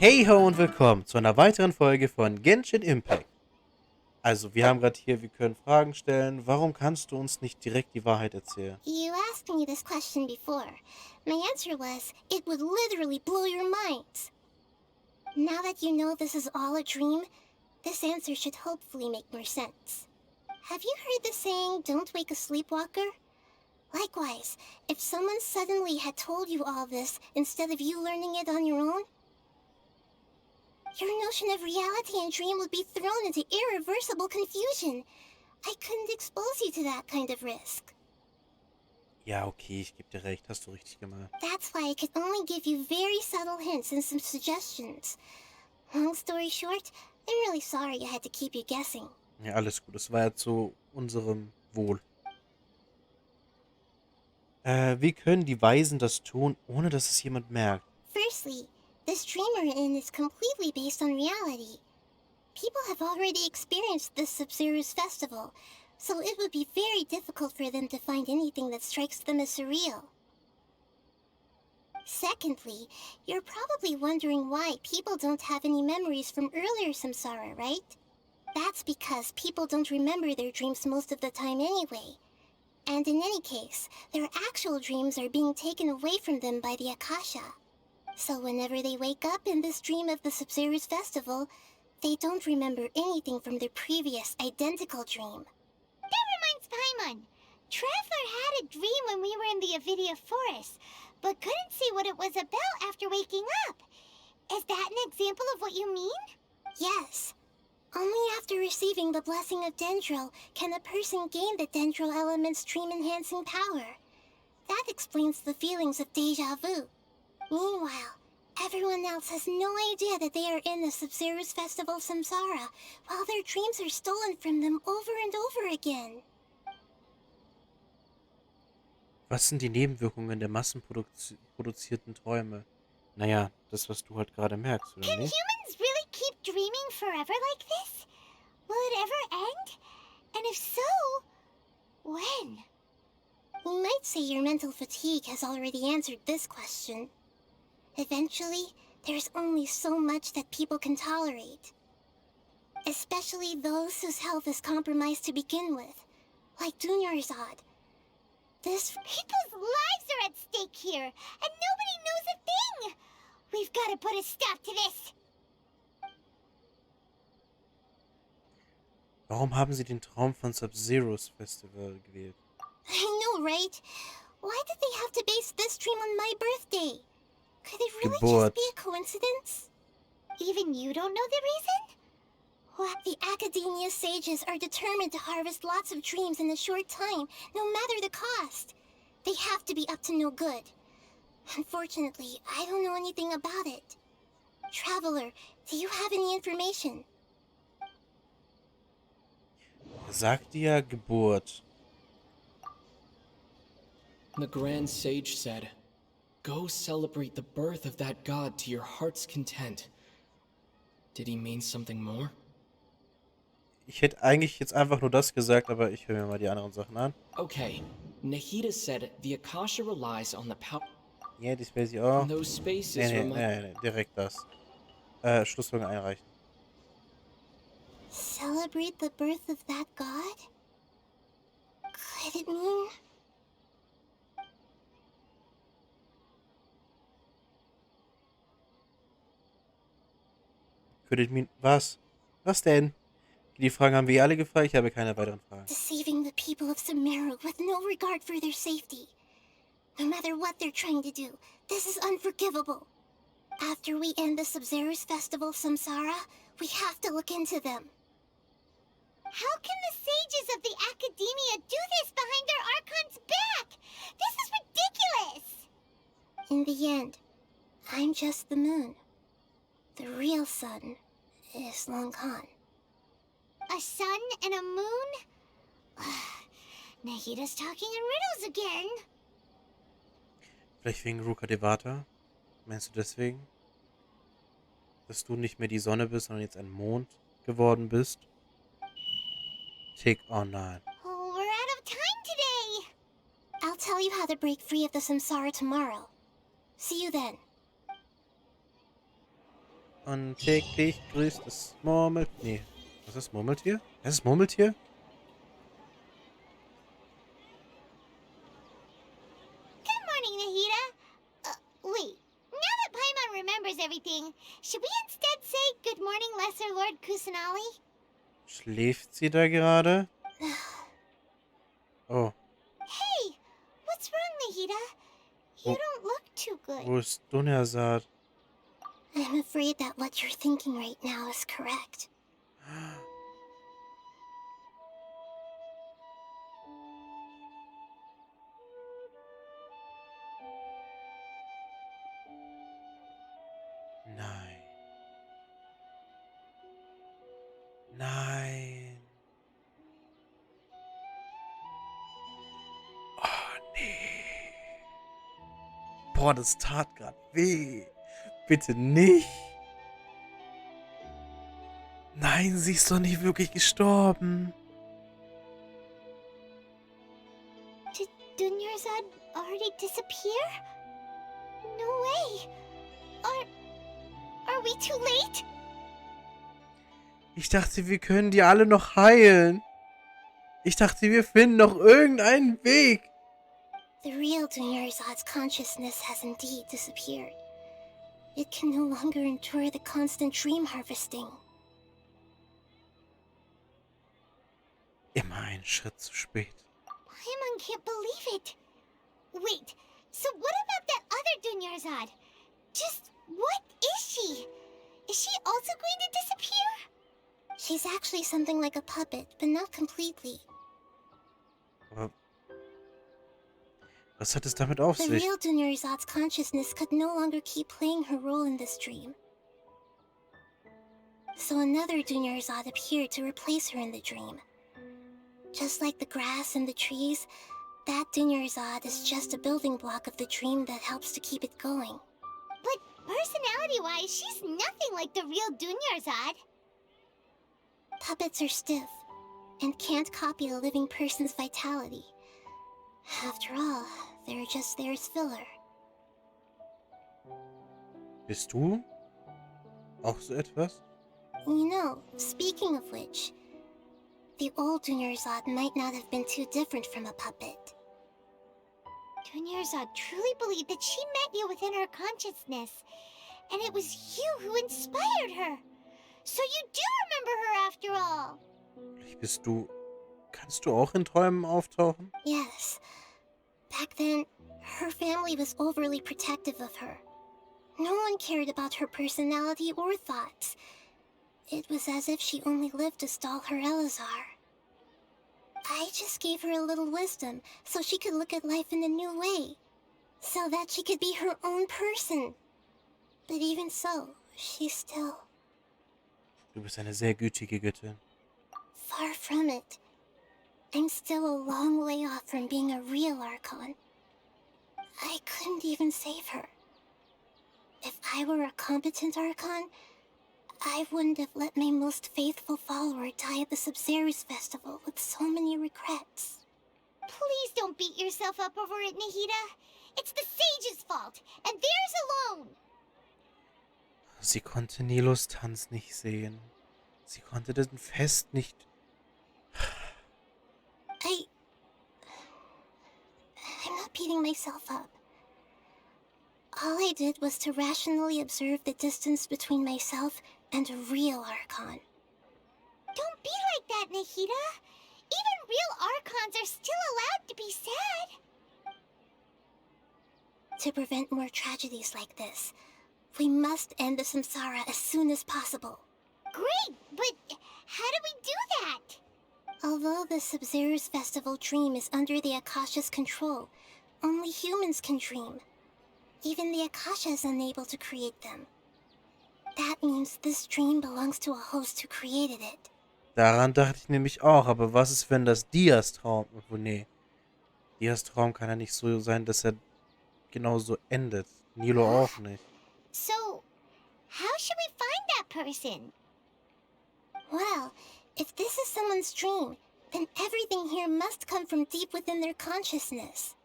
Heyhoo und willkommen zu einer weiteren Folge von Genshin Impact. Also, wir haben gerade hier, wir können Fragen stellen. Warum kannst du uns nicht direkt die Wahrheit erzählen? You asked me this question before. My answer was, it would literally blow your minds. Now that you know this is all a dream, this answer should hopefully make more sense. Have you heard the saying, don't wake a sleepwalker? Likewise, if someone suddenly had told you all this instead of you learning it on your own, your notion of reality and dream would be thrown into irreversible confusion. I couldn't expose you to that kind of risk. Ja, okay, ich gebe dir recht, hast du richtig gemacht. That's why I could only give you very subtle hints and some suggestions. Long story short, I'm really sorry I had to keep you guessing. Ja, alles gut, das war ja zu unserem Wohl. Wie können die Weisen das tun, ohne dass es jemand merkt? Firstly, this dream we're in is completely based on reality. People have already experienced this Sabzeruz festival, so it would be very difficult for them to find anything that strikes them as surreal. Secondly, you're probably wondering why people don't have any memories from earlier samsara, right? That's because people don't remember their dreams most of the time anyway. And in any case, their actual dreams are being taken away from them by the Akasha. So whenever they wake up in this dream of the Sabzeruz festival, they don't remember anything from their previous identical dream. That reminds Paimon. Traveler had a dream when we were in the Avidia forest, but couldn't see what it was about after waking up. Is that an example of what you mean? Yes. Only after receiving the blessing of Dendro can a person gain the Dendro element's dream-enhancing power. That explains the feelings of deja vu. Meanwhile, everyone else has no idea that they are in the Sabzeruz Festival Samsara, while their dreams are stolen from them over and over again. Was sind die Nebenwirkungen der massenproduzierten Träume? Naja, das, was du halt gerade merkst, oder Can nicht? humans really keep dreaming forever like this? Will it ever end? And if so, when? We might say your mental fatigue has already answered this question. Eventually, there's only so much that people can tolerate. Especially those whose health is compromised to begin with, like Dunyazard. People's lives are at stake here, and nobody knows a thing! We've got to put a stop to this! Warum haben sie den Traum von Sabzeruz Festival gewählt? I know, right? Why did they have to base this dream on my birthday? Could it really Geburt. just be a coincidence? Even you don't know the reason? Well, the Academia sages are determined to harvest lots of dreams in a short time, no matter the cost. They have to be up to no good. Unfortunately, I don't know anything about it. Traveler, do you have any information? Sagt ja Geburt. The Grand Sage said, "Go celebrate the birth of that god to your heart's content." Did he mean something more? Ich hätte eigentlich jetzt einfach nur das gesagt, aber ich höre mir mal die anderen Sachen an. Okay, Nahida said the Akasha relies on the power. Ja, das weiß ich auch. Those spaces Nee, direkt das. Schlussfolgerung einreichen. Celebrate the birth of that god? Could it mean... Could it mean... Was? Was denn? Die Fragen haben wir alle gefragt, ich habe keine weiteren Fragen. Deceiving the people of Sumeru with no regard for their safety. No matter what they're trying to do, this is unforgivable. After we end the Sabzeruz Festival Samsara, we have to look into them. How can the sages of the Academia do this behind their Archon's back? This is ridiculous! In the end, I'm just the moon. The real sun is long gone. A sun and a moon? Nahida's talking in riddles again. Vielleicht wegen Ruka Devata? Meinst du deswegen? Dass du nicht mehr die Sonne bist, sondern jetzt ein Mond geworden bist? Tick, oh nein. Oh, we're out of time today! I'll tell you how to break free of the samsara tomorrow. See you then. Und täglich grüßt das Murmeltier. Nee, was ist das Murmeltier? Das ist Murmeltier? Good morning, Nahida. Wait. Now that Paimon remembers everything, should we instead say good morning, Lesser Lord Kusanali? Schläft sie da gerade? Oh, Hey, what's wrong, Nahida? You don't look too good. wo ist Dunyazard? I'm afraid that what you're thinking right now is correct. Nein. Nein. Oh, nee. Boah, das tat gerade weh. Bitte nicht. Nein, sie ist doch nicht wirklich gestorben. Did Dunyazard already disappear? No way. Are we too late? Ich dachte, wir können die alle noch heilen. Ich dachte, wir finden noch irgendeinen Weg. The real Dunyazard's consciousness has indeed disappeared. It can no longer endure the constant dream harvesting. Immer einen Schritt zu spät. Paimon can't believe it. Wait, so what about that other Dunyazard? Just what is she? Is she also going to disappear? She's actually something like a puppet, but not completely. Aber was hat es damit auf The sich? real Dunyazard's consciousness could no longer keep playing her role in this dream. So another Dunyazard appeared to replace her in the dream. Just like the grass and the trees, that Dunyazard is just a building block of the dream that helps to keep it going. But personality-wise, she's nothing like the real Dunyazard. Puppets are stiff and can't copy a living person's vitality. After all, they're just there as filler. Bist du auch so etwas? You know, speaking of which, the old Dunyazard might not have been too different from a puppet. Dunyazard truly believed that she met you within her consciousness, and it was you who inspired her. So you do remember her after all. Bist du... Kannst du auch in Träumen auftauchen? Yes. Back then, her family was overly protective of her. No one cared about her personality or thoughts. It was as if she only lived to stall her Eleazar. I just gave her a little wisdom so she could look at life in a new way. So that she could be her own person. But even so, she's still... Du bist eine sehr gütige Göttin. Far from it. I'm still a long way off from being a real Archon. I couldn't even save her. If I were a competent Archon, I wouldn't have let my most faithful follower die at the Sabzeruz Festival with so many regrets. Please don't beat yourself up over it, Nahida. It's the sage's fault, and theirs alone. Sie konnte Nilos Tanz nicht sehen. Sie konnte das Fest nicht... I'm not beating myself up. All I did was to rationally observe the distance between myself and a real Archon. Don't be like that, Nahida. Even real Archons are still allowed to be sad. To prevent more tragedies like this, we must end the samsara as soon as possible. Great, but how do we do that? Although the Sabzeruz Festival dream is under the Akasha's control, only humans can dream. Even the Akasha is unable to create them. That means this dream belongs to a host who created it. Daran dachte ich nämlich auch, aber was ist, wenn das Dias Traum... Obwohl, nee. Dias Traum kann ja nicht so sein, dass er genauso endet. Nilo auch nicht. So, how should we find that person? Well, if this is someone's dream, then everything here must come from deep within their consciousness.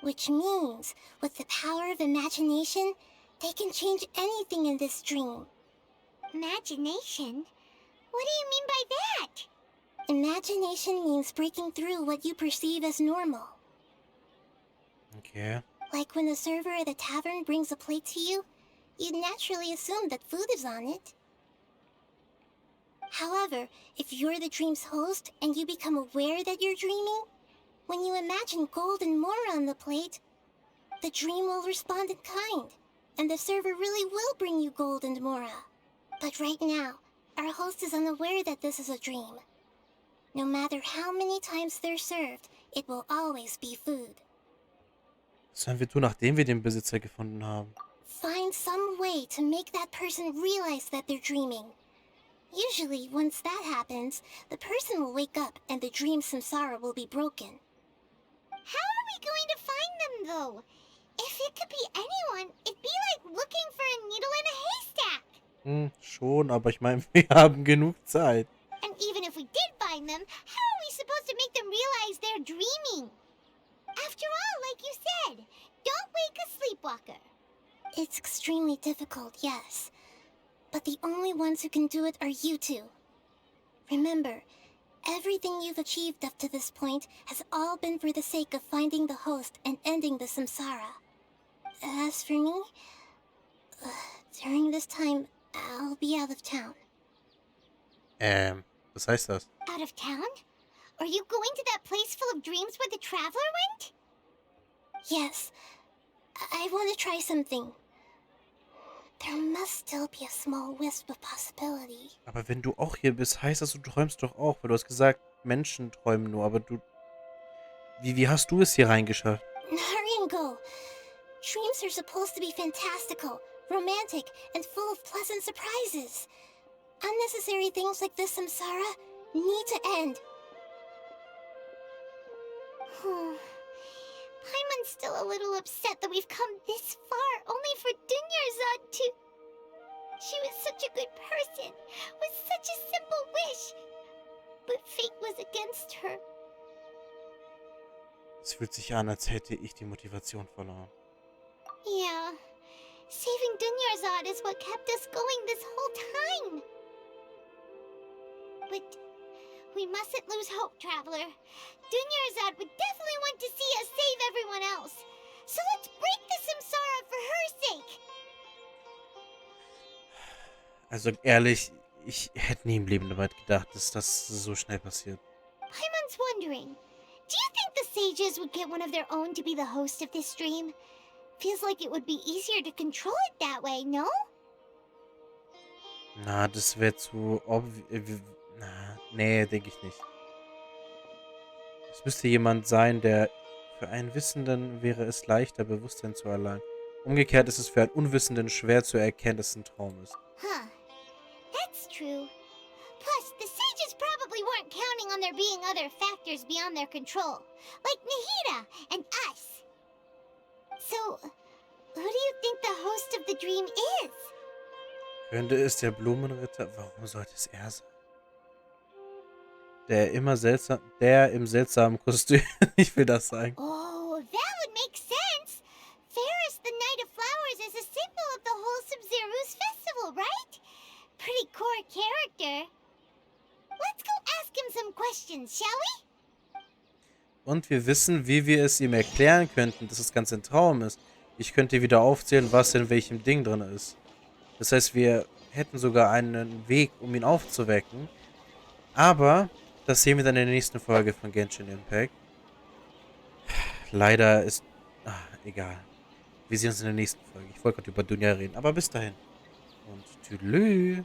Which means, with the power of imagination, they can change anything in this dream. Imagination? What do you mean by that? Imagination means breaking through what you perceive as normal. Okay. Like when the server at a tavern brings a plate to you, you'd naturally assume that food is on it. However, if you're the dream's host and you become aware that you're dreaming, when you imagine gold and more on the plate, the dream will respond in kind, and the server really will bring you gold and mora. But right now, our host is unaware that this is a dream. No matter how many times they're served, it will always be food. Was sollen wir tun, nachdem wir den Besitzer gefunden haben? Find some way to make that person realize that they're dreaming. Usually, once that happens, the person will wake up and the dream samsara will be broken. How are we going to find them, though? If it could be anyone, it'd be like looking for a needle in a haystack. Schon, aber ich meine, wir haben genug Zeit. And even if we did find them, how are we supposed to make them realize they're dreaming? After all, like you said, don't wake a sleepwalker. It's extremely difficult, yes. But the only ones who can do it are you two. Remember, everything you've achieved up to this point has all been for the sake of finding the host and ending the samsara. As for me, during this time, I'll be out of town. Was heißt das? Out of town? Are you going to that place full of dreams where the traveler went? Yes, I want to try something. There must still be a small wisp of possibility. Aber wenn du auch hier bist, heißt das, du träumst doch auch. Weil du hast gesagt, Menschen träumen nur, aber du... Wie hast du es hier reingeschafft? Hurry and go. Dreams are supposed to be fantastical, romantic, and full of pleasant surprises. Unnecessary things like this samsara need to end. Paimon's still a little upset that we've come this far only for Dunyazard to... She was such a good person, with such a simple wish. But fate was against her. Es fühlt sich an, als hätte ich die Motivation verloren. Yeah. Saving Dunyazard is what kept us going this whole time. But we mustn't lose hope, Traveler. Dunyazard would definitely want to see us save everyone else. So let's break the samsara for her sake. Also ehrlich, ich hätte nie im Leben damit gedacht, dass das so schnell passiert. Paimon's wondering, do you think the sages would get one of their own to be the host of this dream? Feels like it would be easier to control it that way, no? Na, das wäre zu nee, denke ich nicht. Es müsste jemand sein, der... Für einen Wissenden wäre es leichter, Bewusstsein zu erlangen. Umgekehrt ist es für einen Unwissenden schwer zu erkennen, dass es ein Traum ist. Huh. That's true. Plus, the sages probably weren't counting on there being other factors beyond their control. Like Nahida and us. So, who do you think the host of the dream is? Könnte es der Blumenritter... Warum sollte es er sein? Der im seltsamen Kostüm. Ich will das sagen. Oh, that would make sense. Ferris, the Knight of Flowers, is a symbol of the whole Sabzeruz festival, right? Pretty core character. Let's go ask him some questions, shall we? Und wir wissen, wie wir es ihm erklären könnten, dass das Ganze ein Traum ist. Ich könnte wieder aufzählen, was in welchem Ding drin ist. Das heißt, wir hätten sogar einen Weg, um ihn aufzuwecken. Aber das sehen wir dann in der nächsten Folge von Genshin Impact. Leider ist... egal. Wir sehen uns in der nächsten Folge. Ich wollte gerade über Dunya reden, aber bis dahin. Und tschüss.